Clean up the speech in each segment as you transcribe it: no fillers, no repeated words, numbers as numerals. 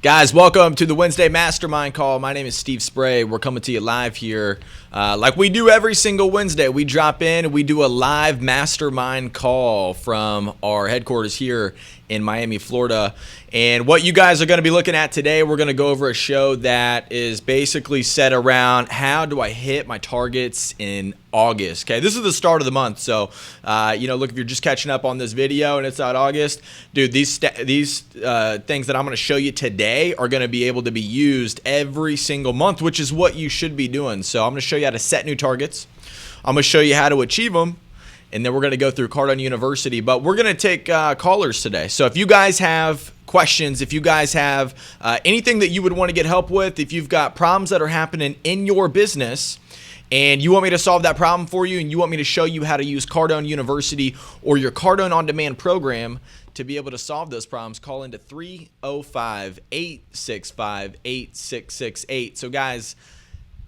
Guys, welcome to the Wednesday Mastermind Call. My name is Steve Spray. We're coming to you live here like we do every single Wednesday. We drop in and we do a live Mastermind Call from our headquarters here in Miami, Florida. And what you guys are going to be looking at today, we're going to go over a show that is basically set around how do I hit my targets in August. Okay, this is the start of the month. So, look, if you're just catching up on this video and it's not August, dude, these things that I'm going to show you today are going to be able to be used every single month, which is what you should be doing. So I'm going to show you how to set new targets. I'm going to show you how to achieve them. And then we're going to go through Cardone University. But we're going to take callers today. So if you guys have questions, if you guys have anything that you would want to get help with, if you've got problems that are happening in your business, and you want me to solve that problem for you, and you want me to show you how to use Cardone University or your Cardone On Demand program to be able to solve those problems, call into 305-865-8668. So guys,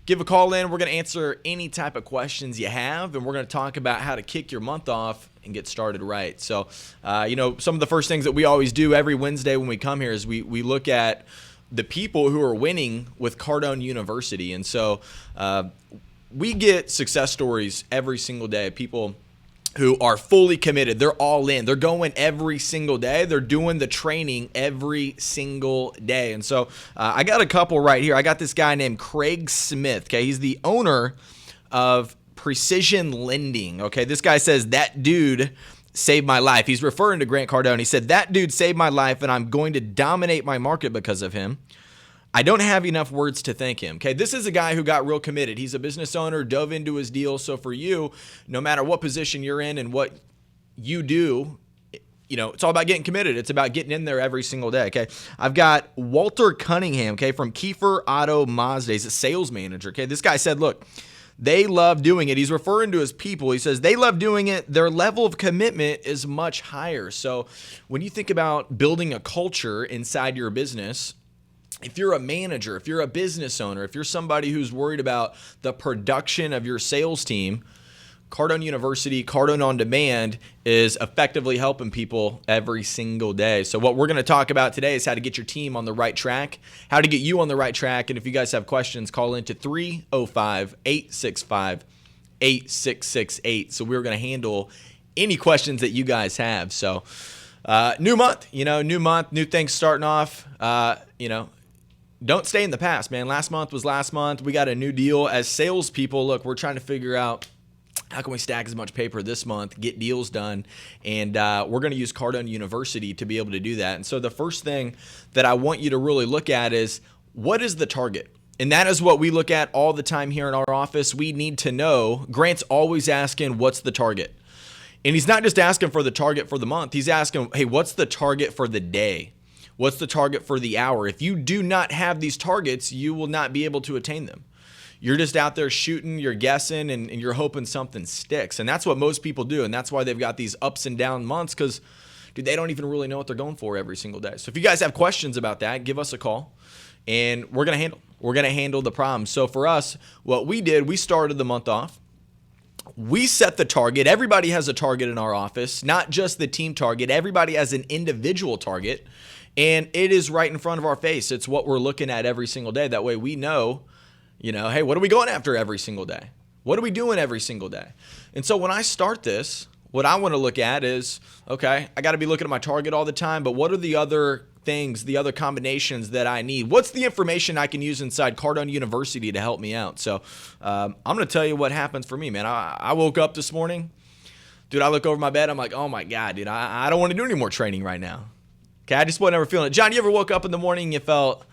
give a call in. We're going to answer any type of questions you have, and we're going to talk about how to kick your month off and get started right. So, some of the first things that we always do every Wednesday when we come here is we look at the people who are winning with Cardone University. And so we get success stories every single day, people who are fully committed. They're all in. They're going every single day. They're doing the training every single day. And so I got a couple right here. I got this guy named Craig Smith. Okay, he's the owner of Precision Lending. Okay, this guy says, that dude saved my life. He's referring to Grant Cardone. He said, that dude saved my life, and I'm going to dominate my market because of him. I don't have enough words to thank him. Okay, this is a guy who got real committed. He's a business owner, dove into his deal. So for you, no matter what position you're in and what you do, it's all about getting committed. It's about getting in there every single day. Okay, I've got Walter Cunningham, okay, from Kiefer Auto Mazda. He's a sales manager. Okay, this guy said, look, they love doing it. He's referring to his people. He says they love doing it. Their level of commitment is much higher. So when you think about building a culture inside your business, if you're a manager, if you're a business owner, if you're somebody who's worried about the production of your sales team, Cardone University, Cardone On Demand is effectively helping people every single day. So what we're going to talk about today is how to get your team on the right track, how to get you on the right track. And if you guys have questions, call into 305-865-8668. So we're going to handle any questions that you guys have. So new month, new things starting off, Don't stay in the past, man. Last month was last month. We got a new deal. As salespeople, look, we're trying to figure out how can we stack as much paper this month, get deals done, and we're going to use Cardone University to be able to do that. And so the first thing that I want you to really look at is, what is the target? And that is what we look at all the time here in our office. We need to know. Grant's always asking, what's the target? And he's not just asking for the target for the month. He's asking, hey, what's the target for the day? What's the target for the hour? If you do not have these targets, you will not be able to attain them. You're just out there shooting, you're guessing, and you're hoping something sticks. And that's what most people do. And that's why they've got these ups and down months, because, dude, they don't even really know what they're going for every single day. So if you guys have questions about that, give us a call, and we're going to handle the problem. So for us, what we did, we started the month off. We set the target. Everybody has a target in our office, not just the team target. Everybody has an individual target. And it is right in front of our face. It's what we're looking at every single day. That way we know, hey, what are we going after every single day? What are we doing every single day? And so when I start this, what I want to look at is, okay, I got to be looking at my target all the time, but what are the other things, the other combinations that I need? What's the information I can use inside Cardone University to help me out? So I'm going to tell you what happens for me, man. I woke up this morning. Dude, I look over my bed. I'm like, oh, my God, dude, I don't want to do any more training right now. Okay, I just wasn't ever feeling it. John, you ever woke up in the morning and you felt,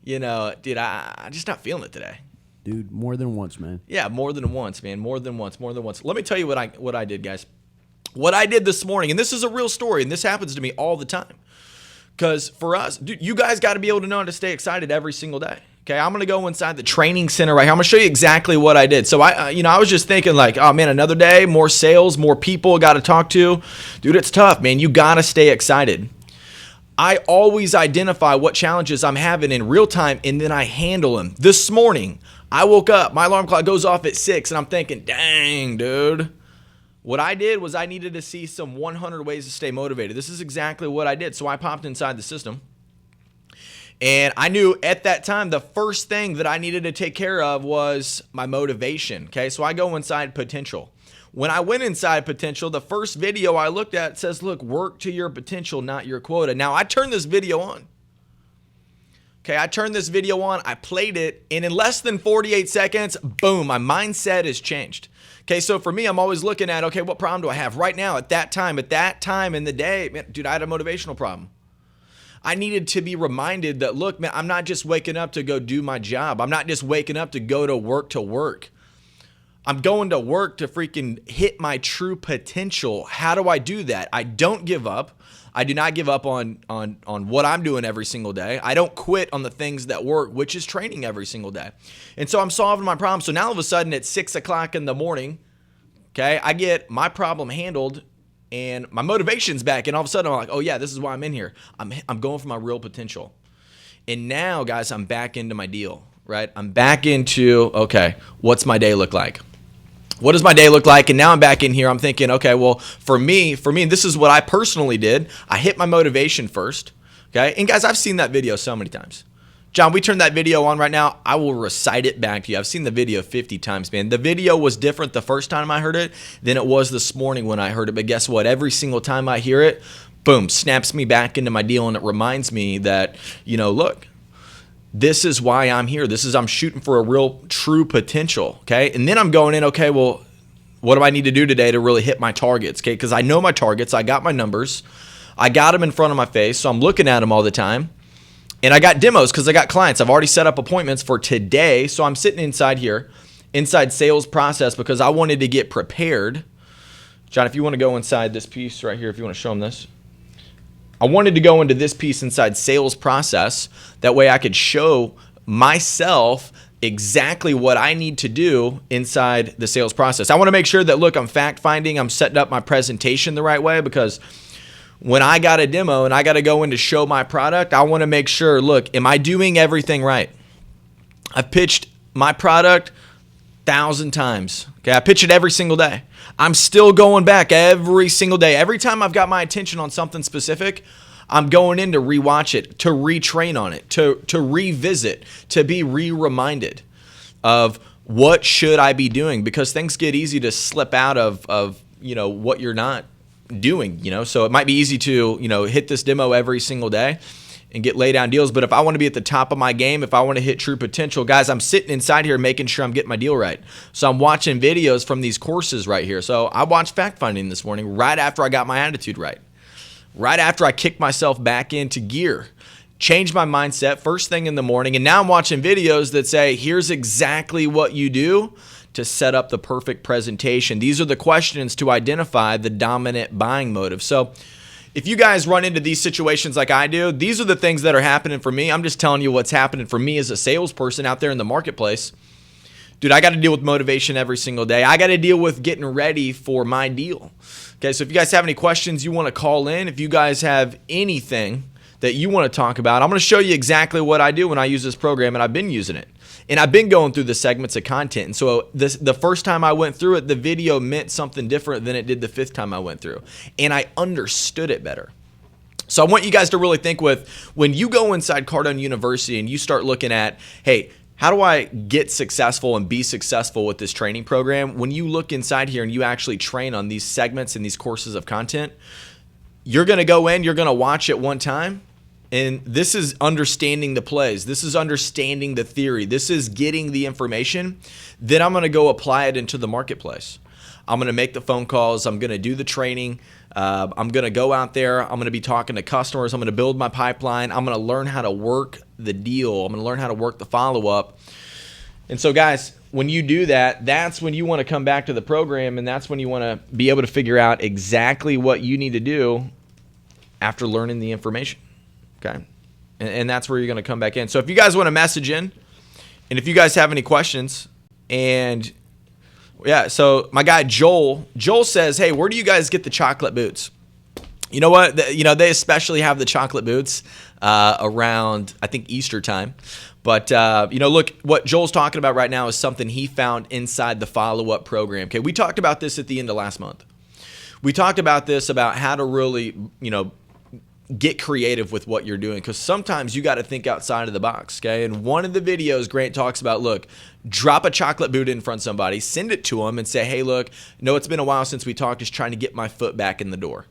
dude, I'm just not feeling it today? Dude, more than once, man. Yeah, more than once, man. More than once. Let me tell you what I did, guys. What I did this morning, and this is a real story, and this happens to me all the time. Because for us, dude, you guys got to be able to know how to stay excited every single day. Okay, I'm going to go inside the training center right here. I'm going to show you exactly what I did. So I was just thinking like, oh man, another day, more sales, more people got to talk to. Dude, it's tough, man. You got to stay excited. I always identify what challenges I'm having in real time, and then I handle them. This morning, I woke up, my alarm clock goes off at 6, and I'm thinking, dang, dude. What I did was I needed to see some 100 ways to stay motivated. This is exactly what I did. So I popped inside the system, And I knew at that time, the first thing that I needed to take care of was my motivation. Okay, so I go inside potential. When I went inside potential, the first video I looked at says, look, work to your potential, not your quota. Now I turned this video on. Okay, I turned this video on, I played it, and in less than 48 seconds, boom, my mindset has changed. Okay, so for me, I'm always looking at, okay, what problem do I have right now at that time in the day? Man, dude, I had a motivational problem. I needed to be reminded that, look, man, I'm not just waking up to go do my job. I'm not just waking up to go to work. I'm going to work to freaking hit my true potential. How do I do that? I don't give up. I do not give up on what I'm doing every single day. I don't quit on the things that work, which is training every single day. And so I'm solving my problem. So now all of a sudden at 6 o'clock in the morning, okay, I get my problem handled and my motivation's back. And all of a sudden I'm like, oh yeah, this is why I'm in here. I'm going for my real potential. And now, guys, I'm back into my deal, right? I'm back into, okay, what's my day look like? What does my day look like? And now I'm back in here. I'm thinking, okay, well, for me, this is what I personally did. I hit my motivation first, okay? And guys, I've seen that video so many times. John, we turn that video on right now. I will recite it back to you. I've seen the video 50 times, man. The video was different the first time I heard it than it was this morning when I heard it. But guess what? Every single time I hear it, boom, snaps me back into my deal. And it reminds me that, look, this is why I'm here. I'm shooting for a real true potential, okay? And then I'm going in, okay, well, what do I need to do today to really hit my targets, okay? Because I know my targets. I got my numbers. I got them in front of my face, so I'm looking at them all the time. And I got demos because I got clients. I've already set up appointments for today, so I'm sitting inside here, inside sales process, because I wanted to get prepared. John, if you want to go inside this piece right here, if you want to show them this. I wanted to go into this piece inside sales process. That way I could show myself exactly what I need to do inside the sales process. I want to make sure that, look, I'm fact finding. I'm setting up my presentation the right way, because when I got a demo and I got to go in to show my product, I want to make sure, look, am I doing everything right? I've pitched my product 1,000 times. Okay, I pitch it every single day. I'm still going back every single day. Every time I've got my attention on something specific, I'm going in to rewatch it, to retrain on it, to revisit, to be reminded of what should I be doing, because things get easy to slip out of what you're not doing, so it might be easy to, hit this demo every single day and get lay down deals. But if I want to be at the top of my game, if I want to hit true potential, guys, I'm sitting inside here making sure I'm getting my deal right. So I'm watching videos from these courses right here. So I watched fact finding this morning right after I got my attitude right after I kicked myself back into gear, changed my mindset first thing in the morning. And now I'm watching videos that say, here's exactly what you do to set up the perfect presentation. These are the questions to identify the dominant buying motive. So if you guys run into these situations like I do, these are the things that are happening for me. I'm just telling you what's happening for me as a salesperson out there in the marketplace. Dude, I got to deal with motivation every single day. I got to deal with getting ready for my deal. Okay, so if you guys have any questions you want to call in, if you guys have anything that you want to talk about, I'm going to show you exactly what I do when I use this program, and I've been using it. And I've been going through the segments of content. And so the first time I went through it, the video meant something different than it did the fifth time I went through. And I understood it better. So I want you guys to really think with, when you go inside Cardone University and you start looking at, hey, how do I get successful and be successful with this training program? When you look inside here and you actually train on these segments and these courses of content, you're going to go in, you're going to watch it one time. And this is understanding the plays. This is understanding the theory. This is getting the information. Then I'm going to go apply it into the marketplace. I'm going to make the phone calls. I'm going to do the training. I'm going to go out there. I'm going to be talking to customers. I'm going to build my pipeline. I'm going to learn how to work the deal. I'm going to learn how to work the follow-up. And so, guys, when you do that, that's when you want to come back to the program, and that's when you want to be able to figure out exactly what you need to do after learning the information. Okay, and that's where you're going to come back in. So if you guys want to message in, and if you guys have any questions, and yeah, so my guy Joel says, hey, where do you guys get the chocolate boots? You know what? They especially have the chocolate boots around, I think, Easter time. But, look, what Joel's talking about right now is something he found inside the follow-up program. Okay, we talked about this at the end of last month. We talked about this, about how to really, get creative with what you're doing, because sometimes you got to think outside of the box. Okay. And one of the videos, Grant talks about, look, drop a chocolate Buddha in front of somebody, send it to them and say, hey, look, no, it's been a while since we talked, just trying to get my foot back in the door.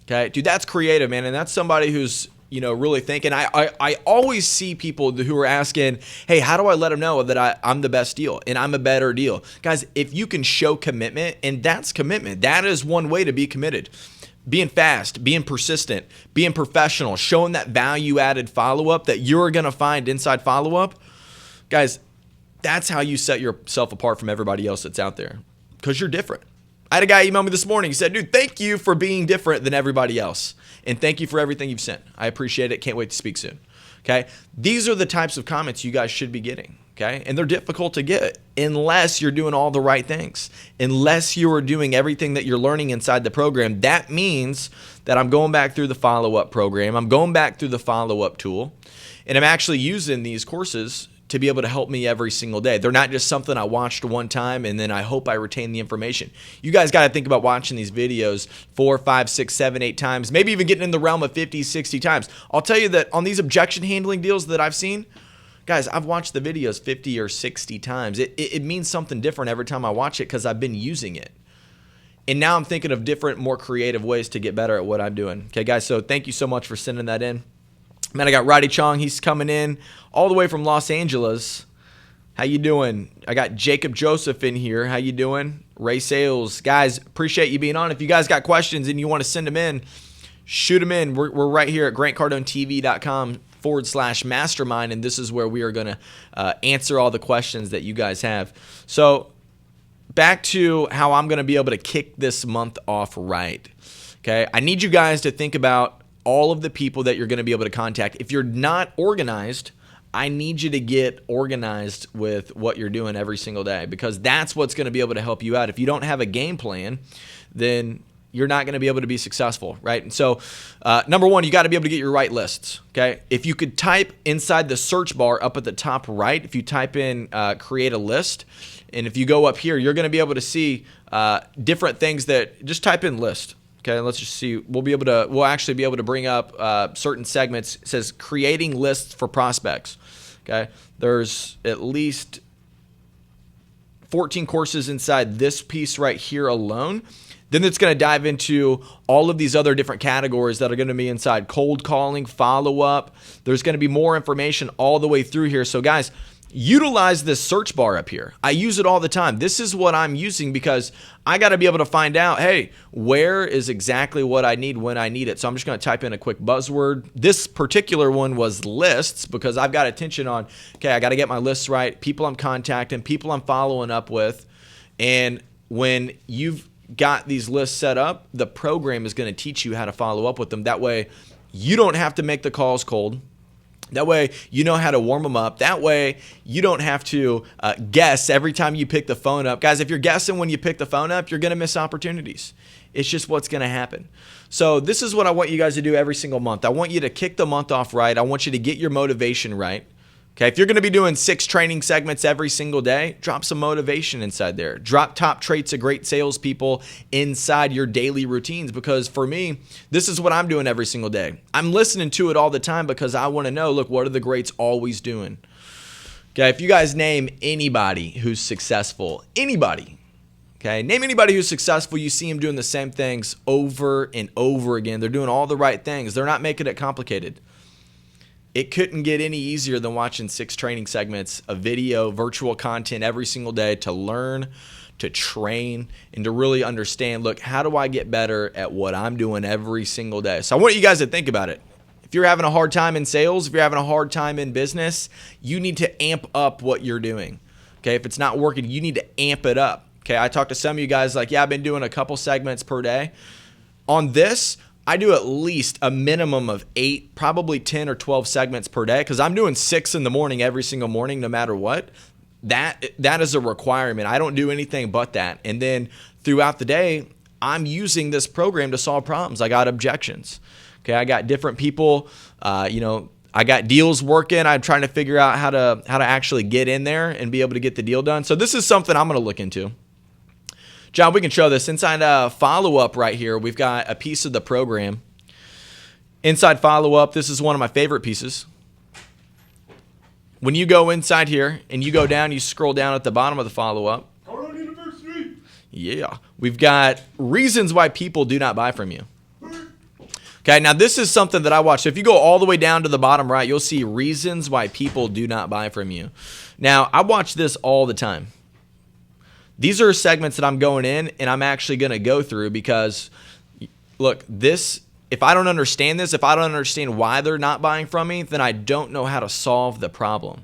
Okay. Dude, that's creative, man. And that's somebody who's, really thinking. I always see people who are asking, hey, how do I let them know that I'm the best deal and I'm a better deal? Guys, if you can show commitment, and that's commitment, that is one way to be committed. Being fast, being persistent, being professional, showing that value-added follow-up that you're going to find inside follow-up. Guys, that's how you set yourself apart from everybody else that's out there, because you're different. I had a guy email me this morning. He said, dude, thank you for being different than everybody else. And thank you for everything you've sent. I appreciate it. Can't wait to speak soon. Okay? These are the types of comments you guys should be getting. Okay? And they're difficult to get unless you're doing all the right things. Unless you are doing everything that you're learning inside the program. That means that I'm going back through the follow-up program. I'm going back through the follow-up tool. And I'm actually using these courses to be able to help me every single day. They're not just something I watched one time and then I hope I retain the information. You guys got to think about watching these videos 4, 5, 6, 7, 8 times, maybe even getting in the realm of 50, 60 times. I'll tell you that on these objection handling deals that I've seen, guys, I've watched the videos 50 or 60 times. It means something different every time I watch it because I've been using it. And now I'm thinking of different, more creative ways to get better at what I'm doing. Okay, guys, so thank you so much for sending that in. Man, I got Roddy Chong. He's coming in all the way from Los Angeles. How you doing? I got Jacob Joseph in here. How you doing? Ray Sales. Guys, appreciate you being on. If you guys got questions and you want to send them in, shoot them in. We're right here at grantcardonetv.com/mastermind, and this is where we are going to answer all the questions that you guys have. So back to how I'm going to be able to kick this month off right. Okay, I need you guys to think about all of the people that you're going to be able to contact. If you're not organized, I need you to get organized with what you're doing every single day, because that's what's going to be able to help you out. If you don't have a game plan, then you're not going to be able to be successful, right? And so, number one, you got to be able to get your right lists, okay? If you could type inside the search bar up at the top right, if you type in create a list, and if you go up here, you're going to be able to see different things that, just type in list. Okay, let's just see. We'll actually be able to bring up certain segments. It says creating lists for prospects. Okay, there's at least 14 courses inside this piece right here alone. Then it's going to dive into all of these other different categories that are going to be inside cold calling, follow-up. There's going to be more information all the way through here. So guys, utilize this search bar up here. I use it all the time. This is what I'm using because I got to be able to find out, hey, where is exactly what I need when I need it. So I'm just going to type in a quick buzzword. This particular one was lists because I've got attention on, okay, I got to get my lists right, people I'm contacting, people I'm following up with. And when you've got these lists set up, the program is going to teach you how to follow up with them. That way you don't have to make the calls cold. That way, you know how to warm them up. That way, you don't have to guess every time you pick the phone up. Guys, if you're guessing when you pick the phone up, you're going to miss opportunities. It's just what's going to happen. So this is what I want you guys to do every single month. I want you to kick the month off right. I want you to get your motivation right. Okay, if you're going to be doing 6 training segments every single day, drop some motivation inside there. Drop top traits of great salespeople inside your daily routines, because for me, this is what I'm doing every single day. I'm listening to it all the time because I want to know, look, what are the greats always doing? Okay, if you guys name anybody who's successful, anybody, okay, name anybody who's successful, you see them doing the same things over and over again. They're doing all the right things. They're not making it complicated. It couldn't get any easier than watching 6 training segments of video, virtual content every single day to learn, to train, and to really understand, look, how do I get better at what I'm doing every single day? So I want you guys to think about it. If you're having a hard time in sales, if you're having a hard time in business, you need to amp up what you're doing. Okay, if it's not working, you need to amp it up. Okay, I talked to some of you guys like, yeah, I've been doing a couple segments per day. On this, I do at least a minimum of 8, probably 10 or 12 segments per day, because I'm doing 6 in the morning every single morning no matter what. That is a requirement. I don't do anything but that. And then throughout the day, I'm using this program to solve problems. I got objections. Okay, I got different people, I got deals working. I'm trying to figure out how to actually get in there and be able to get the deal done. So this is something I'm going to look into. John, we can show this. Inside follow-up right here, we've got a piece of the program. Inside follow-up, this is one of my favorite pieces. When you go inside here and you go down, you scroll down at the bottom of the follow-up. Cardone University. Yeah. We've got reasons why people do not buy from you. Okay, now this is something that I watch. So if you go all the way down to the bottom right, you'll see reasons why people do not buy from you. Now, I watch this all the time. These are segments that I'm going in and I'm actually going to go through because, look, if I don't understand this, if I don't understand why they're not buying from me, then I don't know how to solve the problem.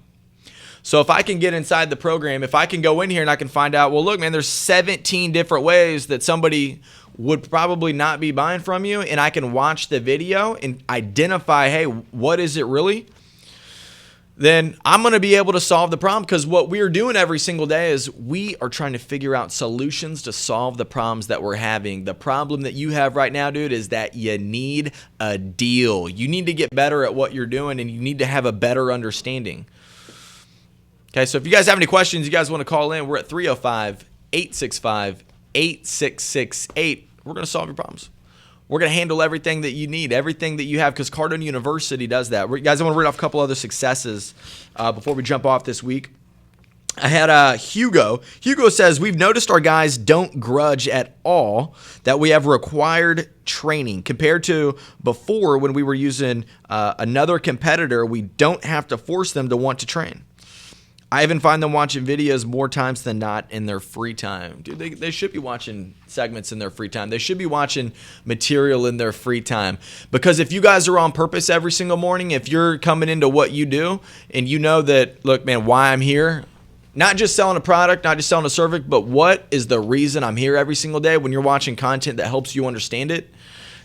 So if I can get inside the program, if I can go in here and I can find out, well, look, man, there's 17 different ways that somebody would probably not be buying from you, and I can watch the video and identify, hey, what is it really? Then I'm going to be able to solve the problem, because what we're doing every single day is we are trying to figure out solutions to solve the problems that we're having. The problem that you have right now, dude, is that you need a deal. You need to get better at what you're doing, and you need to have a better understanding. Okay, so if you guys have any questions, you guys want to call in, we're at 305-865-8668. We're going to solve your problems. We're going to handle everything that you need, everything that you have, because Cardone University does that. Guys, I want to read off a couple other successes before we jump off this week. I had Hugo. Hugo says, we've noticed our guys don't grudge at all that we have required training. Compared to before when we were using another competitor, we don't have to force them to want to train. I even find them watching videos more times than not in their free time. Dude, they should be watching segments in their free time. They should be watching material in their free time. Because if you guys are on purpose every single morning, if you're coming into what you do and you know that, look, man, why I'm here, not just selling a product, not just selling a service, but what is the reason I'm here every single day, when you're watching content that helps you understand it,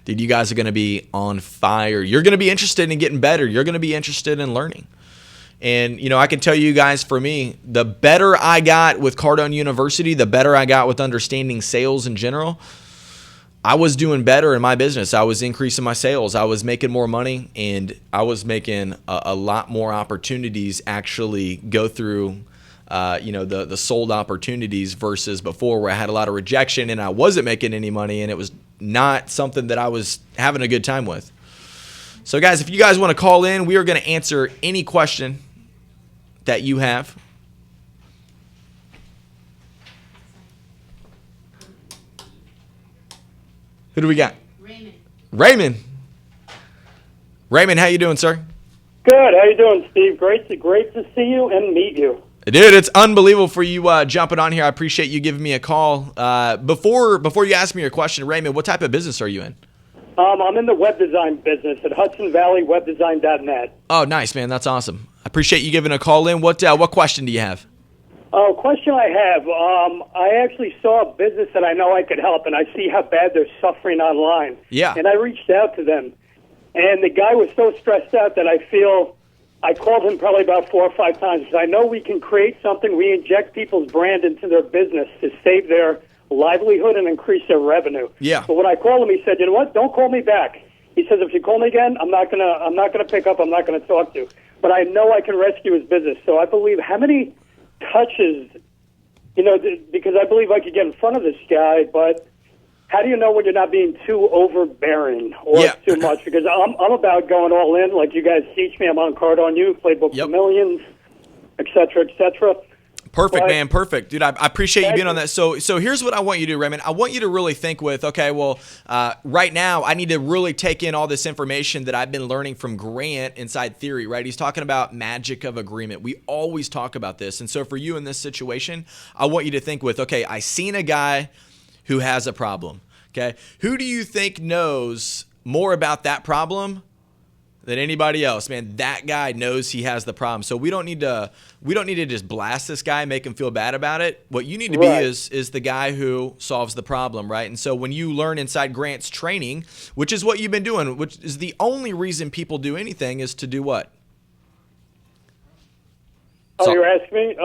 dude, you guys are going to be on fire. You're going to be interested in getting better. You're going to be interested in learning. And, you know, I can tell you guys, for me, the better I got with Cardone University, the better I got with understanding sales in general, I was doing better in my business. I was increasing my sales. I was making more money, and I was making a lot more opportunities actually go through, the sold opportunities, versus before where I had a lot of rejection and I wasn't making any money and it was not something that I was having a good time with. So, guys, if you guys want to call in, we are going to answer any question that you have. Who do we got? Raymond. Raymond, how you doing, sir? Good. How you doing, Steve? Great to see you and meet you. Dude, it's unbelievable for you jumping on here. I appreciate you giving me a call. Before you ask me your question, Raymond, what type of business are you in? I'm in the web design business at HudsonValleyWebDesign.net. Oh, nice, man. That's awesome. I appreciate you giving a call in. What question do you have? Oh, question I have. I actually saw a business that I know I could help, and I see how bad they're suffering online. Yeah. And I reached out to them, and the guy was so stressed out that I called him probably about 4 or 5 times, because I know we can create something. We inject people's brand into their business to save their livelihood and increase their revenue. Yeah. But when I called him, he said, "You know what? Don't call me back." He says, "If you call me again, I'm not gonna pick up. I'm not gonna talk to you. But I know I can rescue his business." So I believe, how many touches, because I believe I could get in front of this guy, but how do you know when you're not being too overbearing or too much? Because I'm about going all in, like you guys teach me. I'm on Cardone U, Playbook for Millions, et cetera, et cetera. Perfect, man. Perfect. Dude, I appreciate you being on that. So here's what I want you to do, Raymond. I want you to really think with, okay, well, right now I need to really take in all this information that I've been learning from Grant inside Theory, right? He's talking about magic of agreement. We always talk about this. And so for you in this situation, I want you to think with, okay, I seen a guy who has a problem, okay? Who do you think knows more about that problem than anybody else? Man, that guy knows he has the problem. So we don't need to just blast this guy, make him feel bad about it. What you need to be is the guy who solves the problem, right? And so when you learn inside Grant's training, which is what you've been doing, which is the only reason people do anything, is to do what? Oh, you're asking me?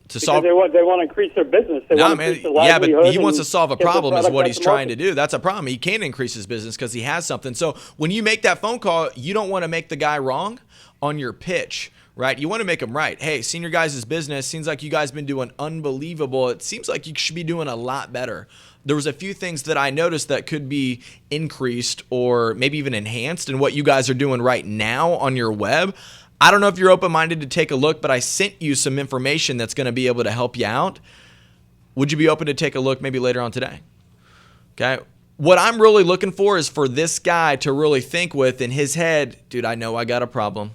to solve. They want to increase their business. They want to increase their yeah, but livelihood he wants to and solve a get their problem is product what out he's to trying to market. do. That's a problem. He can't increase his business because he has something. So when you make that phone call, you don't want to make the guy wrong on your pitch, right? You want to make him right. Hey, senior guys' business, seems like you guys been doing unbelievable. It seems like you should be doing a lot better. There was a few things that I noticed that could be increased or maybe even enhanced in what you guys are doing right now on your web. I don't know if you're open-minded to take a look, but I sent you some information that's going to be able to help you out. Would you be open to take a look maybe later on today? Okay. What I'm really looking for is for this guy to really think with in his head, dude, I know I got a problem.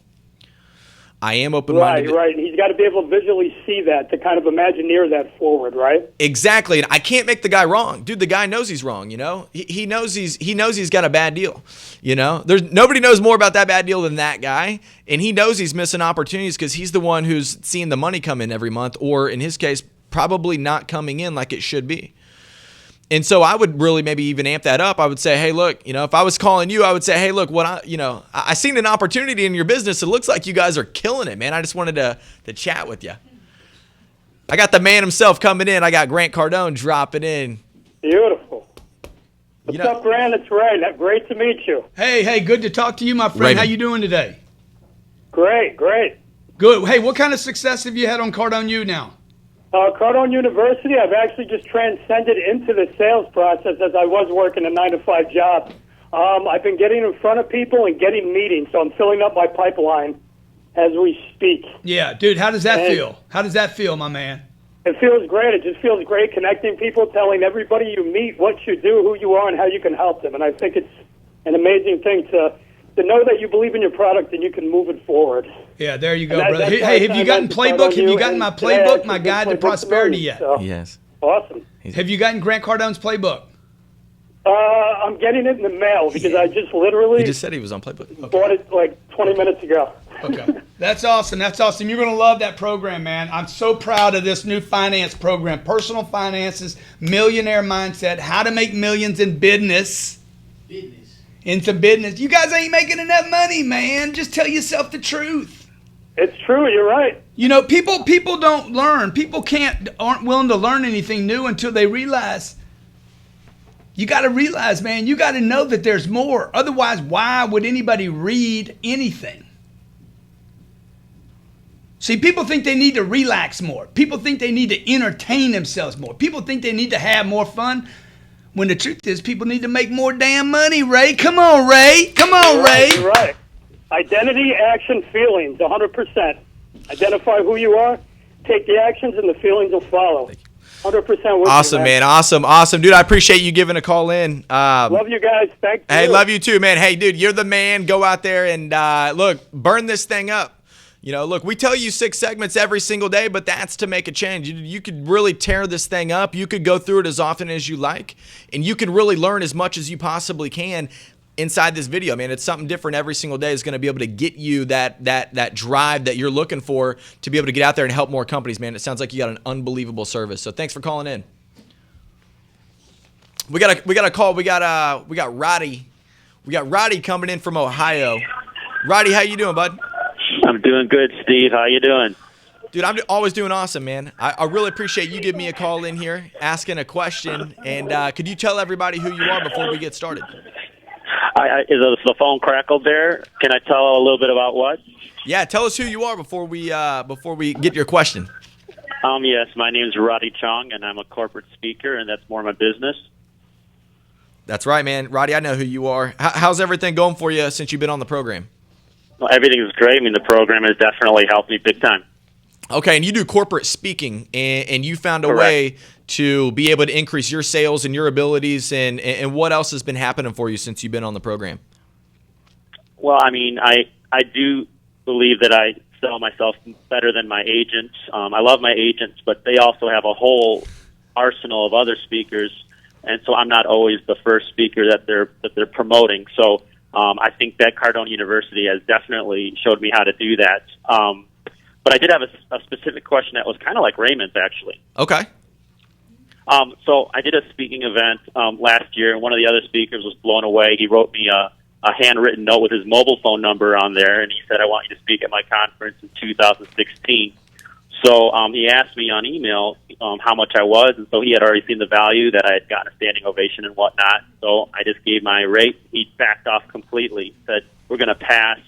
I am open-minded. Right. He's got to be able to visually see that, to kind of imagineer that forward, right? Exactly. And I can't make the guy wrong. Dude, the guy knows he's wrong, you know? He knows he's got a bad deal. You know? There's nobody knows more about that bad deal than that guy. And he knows he's missing opportunities because he's the one who's seeing the money come in every month, or in his case, probably not coming in like it should be. And so I would really maybe even amp that up. I would say, hey, look, you know, if I was calling you, I would say, hey, look, I seen an opportunity in your business. It looks like you guys are killing it, man. I just wanted to chat with you. I got the man himself coming in. I got Grant Cardone dropping in. Beautiful. What's up, Grant? It's Ray. Great to meet you. Hey, good to talk to you, my friend. Raymond. How you doing today? Great. Good. Hey, what kind of success have you had on Cardone U now? Cardone University, I've actually just transcended into the sales process as I was working a 9-to-5 job. I've been getting in front of people and getting meetings, so I'm filling up my pipeline as we speak. Yeah, dude, how does that feel? How does that feel, my man? It feels great. It just feels great connecting people, telling everybody you meet what you do, who you are, and how you can help them. And I think it's an amazing thing to know that you believe in your product and you can move it forward. Yeah, there you go, And brother. that's why Hey, have you gotten playbook? Have you gotten my playbook, my guide to prosperity yet? So, Yes. awesome. Have you gotten Grant Cardone's playbook? I'm getting it in the mail because I just literally He just said he was on Playbook. bought it like 20 minutes ago. Okay. That's awesome. You're going to love that program, man. I'm so proud of this new finance program. Personal finances, millionaire mindset, how to make millions in business. Into business. You guys ain't making enough money, man. Just tell yourself the truth. It's true. You're right. You know, people don't learn. People aren't willing to learn anything new until they realize. You got to realize, man, you got to know that there's more. Otherwise, why would anybody read anything? See, people think they need to relax more. People think they need to entertain themselves more. People think they need to have more fun. When the truth is, people need to make more damn money, Ray. Come on, Ray. You're right. Identity, action, feelings, 100%. Identify who you are, take the actions, and the feelings will follow. 100% with Awesome, you, man. Awesome. Dude, I appreciate you giving a call in. Love you guys. Thank you. Hey, love you too, man. Hey, dude, you're the man. Go out there and, look, burn this thing up. You know, look, we tell you 6 segments every single day, but that's to make a change. You could really tear this thing up. You could go through it as often as you like, and you can really learn as much as you possibly can inside this video, man. It's something different every single day. Is going to be able to get you that drive that you're looking for to be able to get out there and help more companies, man. It sounds like you got an unbelievable service. So thanks for calling in. We got a call. We got Roddy. We got Roddy coming in from Ohio. Roddy, how you doing, bud? I'm doing good, Steve. How you doing? Dude, I'm always doing awesome, man. I really appreciate you giving me a call in here, asking a question. And could you tell everybody who you are before we get started? Is the phone crackled there? Can I tell a little bit about what? Yeah, tell us who you are before we get your question. Yes, my name's Roddy Chong, and I'm a corporate speaker, and that's more my business. That's right, man. Roddy, I know who you are. How's everything going for you since you've been on the program? Well, everything's great. I mean, the program has definitely helped me big time. Okay, and you do corporate speaking, and you found a Correct. way to be able to increase your sales and your abilities, and what else has been happening for you since you've been on the program? Well, I mean, I do believe that I sell myself better than my agents. I love my agents, but they also have a whole arsenal of other speakers, and so I'm not always the first speaker that they're promoting. So I think that Cardone University has definitely showed me how to do that. But I did have a specific question that was kind of like Raymond's, actually. Okay. So I did a speaking event last year, and one of the other speakers was blown away. He wrote me a handwritten note with his mobile phone number on there, and he said, I want you to speak at my conference in 2016. So he asked me on email how much I was, and so he had already seen the value that I had gotten a standing ovation and whatnot. So I just gave my rate. He backed off completely, said, we're going to pass.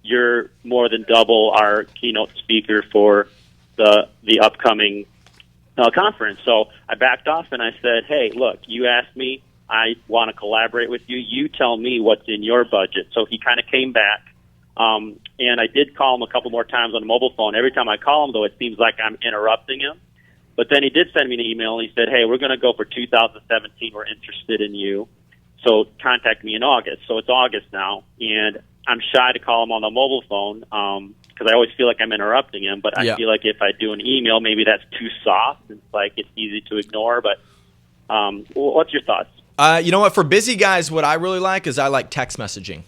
You're more than double our keynote speaker for the upcoming conference. So I backed off and I said, hey, look, you asked me. I want to collaborate with you. You tell me what's in your budget. So he kind of came back. And I did call him a couple more times on the mobile phone. Every time I call him, though, it seems like I'm interrupting him. But then he did send me an email, and he said, hey, we're going to go for 2017. We're interested in you. So contact me in August. So it's August now, and I'm shy to call him on the mobile phone because I always feel like I'm interrupting him. But I feel like if I do an email, maybe that's too soft. It's like it's easy to ignore. But what's your thoughts? You know what? For busy guys, what I really like is I like text messaging.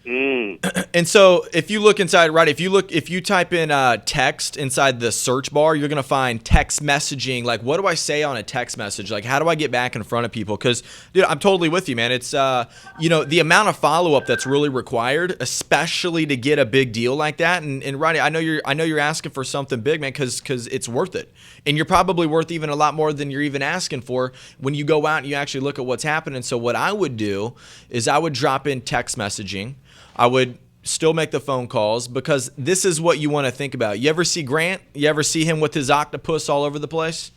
And so if you look inside, right, if you type in text inside the search bar, you're going to find text messaging. Like, what do I say on a text message? Like, how do I get back in front of people? Because, dude, I'm totally with you, man. It's, the amount of follow-up that's really required, especially to get a big deal like that. And Rodney, I know you're asking for something big, man, because it's worth it. And you're probably worth even a lot more than you're even asking for when you go out and you actually look at what's happening. So what I would do is I would drop in text messaging. I would still make the phone calls because this is what you want to think about. You ever see Grant? You ever see him with his octopus all over the place?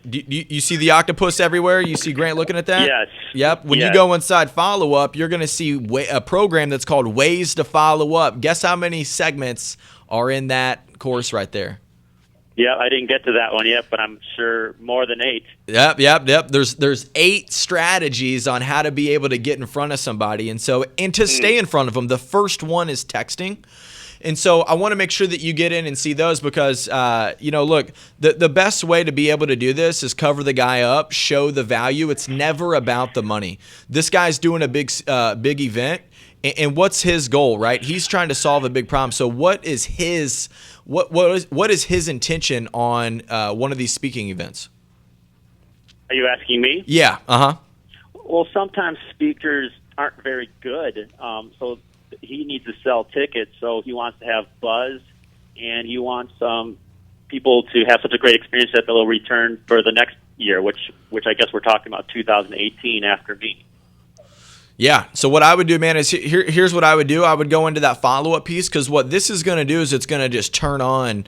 You see the octopus everywhere? You see Grant looking at that? Yes. Yep. When you go inside follow-up, you're going to see a program that's called Ways to Follow Up. Guess how many segments are in that course right there? Yeah, I didn't get to that one yet, but I'm sure more than 8. Yep. There's 8 strategies on how to be able to get in front of somebody. And to stay in front of them, the first one is texting. And so I want to make sure that you get in and see those because, look, the best way to be able to do this is cover the guy up, show the value. It's never about the money. This guy's doing a big event. And what's his goal, right? He's trying to solve a big problem. So what is his intention on one of these speaking events? Are you asking me? Yeah. Uh-huh. Well, sometimes speakers aren't very good. So he needs to sell tickets. So he wants to have buzz, and he wants people to have such a great experience that they'll return for the next year, which I guess we're talking about 2018 after me. Yeah. So what I would do, man, is here's what I would do. I would go into that follow-up piece because what this is going to do is it's going to just turn on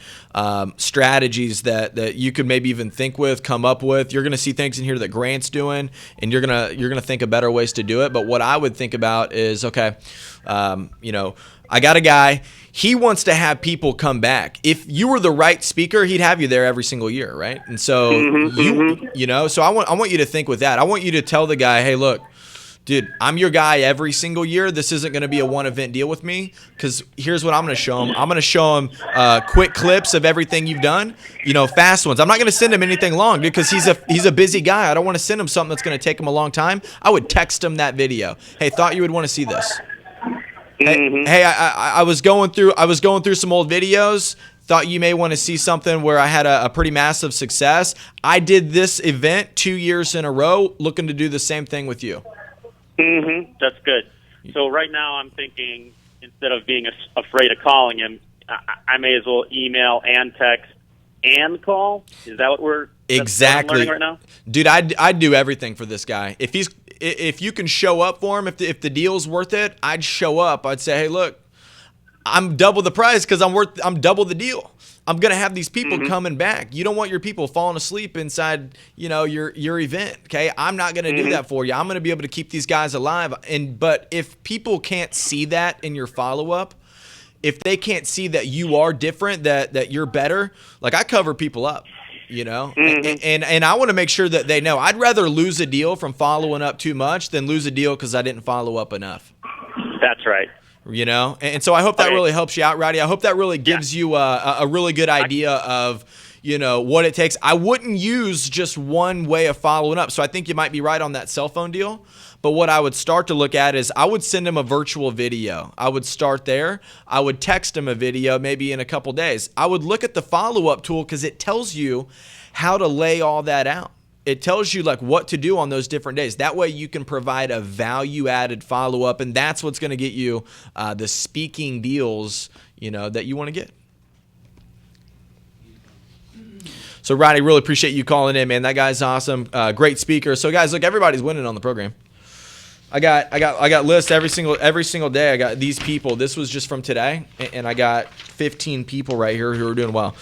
strategies that you could maybe even come up with. You're going to see things in here that Grant's doing, and you're gonna think of better ways to do it. But what I would think about is, okay, I got a guy. He wants to have people come back. If you were the right speaker, he'd have you there every single year, right? And so so I want you to think with that. I want you to tell the guy, hey, look, dude, I'm your guy every single year. This isn't going to be a one-event deal with me because here's what I'm going to show him. I'm going to show him quick clips of everything you've done, fast ones. I'm not going to send him anything long because he's a busy guy. I don't want to send him something that's going to take him a long time. I would text him that video. Hey, thought you would want to see this. Hey, I was going through some old videos. Thought you may want to see something where I had a pretty massive success. I did this event 2 years in a row, looking to do the same thing with you. That's good. So right now I'm thinking instead of being afraid of calling him, I may as well email and text and call. Is that what we're exactly learning right now? Dude, I'd do everything for this guy. If you can show up for him, if the deal's worth it, I'd show up. I'd say, hey, look, I'm double the price because I'm double the deal. I'm going to have these people coming back. You don't want your people falling asleep inside, your event, okay? I'm not going to do that for you. I'm going to be able to keep these guys alive. But if people can't see that in your follow-up, if they can't see that you are different, that you're better, like I cover people up, and I want to make sure that they know. I'd rather lose a deal from following up too much than lose a deal because I didn't follow up enough. That's right. And so I hope that really helps you out, Roddy. I hope that really gives you a really good idea of, what it takes. I wouldn't use just one way of following up. So I think you might be right on that cell phone deal. But what I would start to look at is I would send him a virtual video. I would start there. I would text him a video maybe in a couple days. I would look at the follow-up tool because it tells you how to lay all that out. it tells you like what to do on those different days. That way you can provide a value-added follow-up, and that's what's going to get you the speaking deals, that you want to get. So, Roddy, really appreciate you calling in, man. That guy's awesome. Great speaker. So, guys, look, everybody's winning on the program. I got lists every single day. I got these people. This was just from today, and I got 15 people right here who are doing well.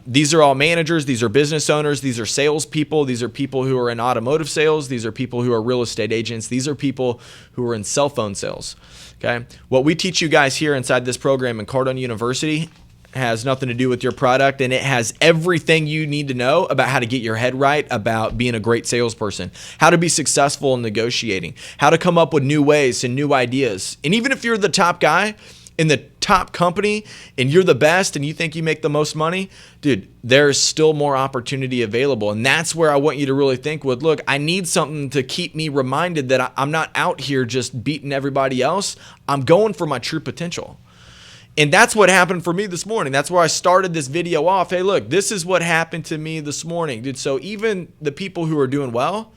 These are all managers. These are business owners. These are salespeople. These are people who are in automotive sales. These are people who are real estate agents. These are people who are in cell phone sales. Okay, what we teach you guys here inside this program in Cardone University has nothing to do with your product, and it has everything you need to know about how to get your head right about being a great salesperson, how to be successful in negotiating, how to come up with new ways and new ideas. And even if you're the top guy in the top company and you're the best and you think you make the most money, dude, there's still more opportunity available. And that's where I want you to really think with, look, I need something to keep me reminded that I'm not out here just beating everybody else. I'm going for my true potential. And that's what happened for me this morning. That's where I started this video off. Hey, look, this is what happened to me this morning, dude. So even the people who are doing well,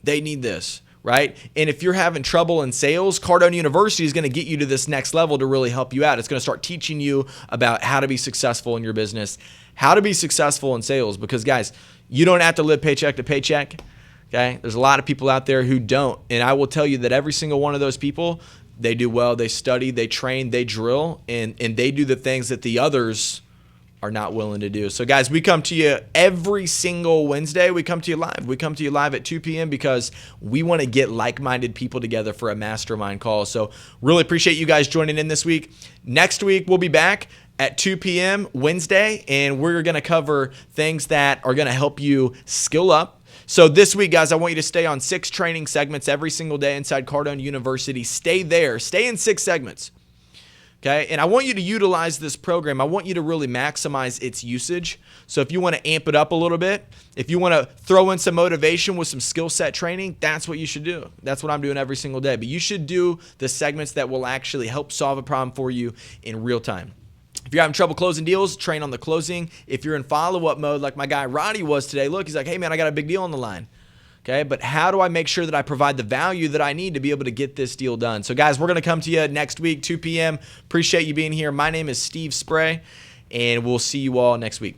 they need this, right? And if you're having trouble in sales, Cardone University is going to get you to this next level to really help you out. It's going to start teaching you about how to be successful in your business, how to be successful in sales. Because, guys, you don't have to live paycheck to paycheck, okay? There's a lot of people out there who don't. And I will tell you that every single one of those people, they do well, they study, they train, they drill, and they do the things that the others are not willing to do. So, guys, we come to you every single Wednesday. We come to you live. We come to you live at 2 p.m. because we want to get like-minded people together for a mastermind call. So really appreciate you guys joining in this week. Next week, we'll be back at 2 p.m. Wednesday, and we're going to cover things that are going to help you skill up. So this week, guys, I want you to stay on 6 training segments every single day inside Cardone University. Stay there. Stay in 6 segments. Okay? And I want you to utilize this program. I want you to really maximize its usage. So if you want to amp it up a little bit, if you want to throw in some motivation with some skill set training, that's what you should do. That's what I'm doing every single day. But you should do the segments that will actually help solve a problem for you in real time. If you're having trouble closing deals, train on the closing. If you're in follow-up mode like my guy Roddy was today, look, he's like, hey, man, I got a big deal on the line. Okay, but how do I make sure that I provide the value that I need to be able to get this deal done? So, guys, we're going to come to you next week, 2 p.m. Appreciate you being here. My name is Steve Spray, and we'll see you all next week.